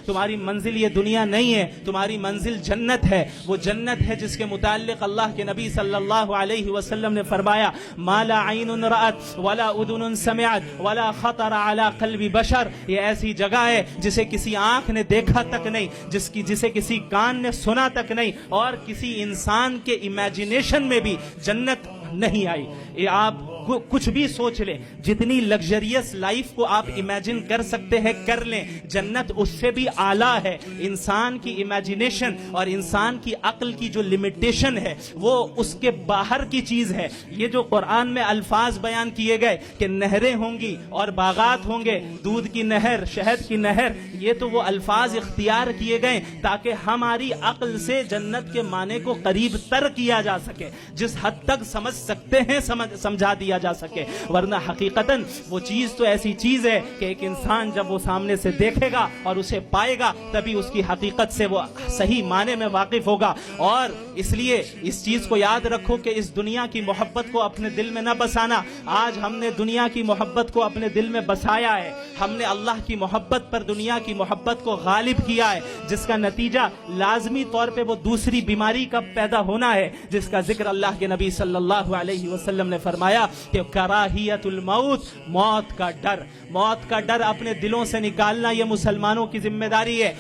تمہاری منزل یہ دنیا نہیں ہے، تمہاری منزل جنت ہے. وہ جنت ہے جس کے متعلق اللہ کے نبی صلی اللہ علیہ وسلم نے فرمایا ما لا عین رأت ولا اذن سمعت ولا خطر على قلب بشر. یہ ایسی جگہ ہے جسے کسی آنکھ نے دیکھا تک نہیں، جسے کسی کان نے سنا تک نہیں، اور کسی انسان کے امیجنیشن میں بھی جنت نہیں آئی. یہ آپ کچھ بھی سوچ لیں، جتنی لگژریس لائف کو آپ امیجن کر سکتے ہیں کر لیں، جنت اس سے بھی اعلیٰ ہے. انسان کی امیجنیشن اور انسان کی عقل کی جو لمیٹیشن ہے وہ اس کے باہر کی چیز ہے. یہ جو قرآن میں الفاظ بیان کیے گئے کہ نہریں ہوں گی اور باغات ہوں گے، دودھ کی نہر، شہد کی نہر، یہ تو وہ الفاظ اختیار کیے گئے تاکہ ہماری عقل سے جنت کے معنی کو قریب تر کیا جا سکے، جس حد تک سمجھ سکتے ہیں سمجھا دیا جا سکے. ورنہ حقیقتاً وہ چیز تو ایسی چیز ہے کہ ایک انسان جب وہ سامنے سے دیکھے گا اور اسے پائے گا تبھی اس کی حقیقت سے وہ صحیح معنی میں واقف ہوگا. اور اس لیے اس چیز کو یاد رکھو کہ اس دنیا کی محبت کو اپنے دل میں نہ بسانا. آج ہم نے دنیا کی محبت کو اپنے دل میں بسایا ہے، ہم نے اللہ کی محبت پر دنیا کی محبت کو غالب کیا ہے، جس کا نتیجہ لازمی طور پہ وہ دوسری بیماری کا پیدا ہونا ہے جس کا ذکر اللہ کے نبی صلی اللہ علیہ وسلم نے فرمایا کہ کراہیت الموت، موت کا ڈر. موت کا ڈر اپنے دلوں سے نکالنا یہ مسلمانوں کی ذمہ داری ہے.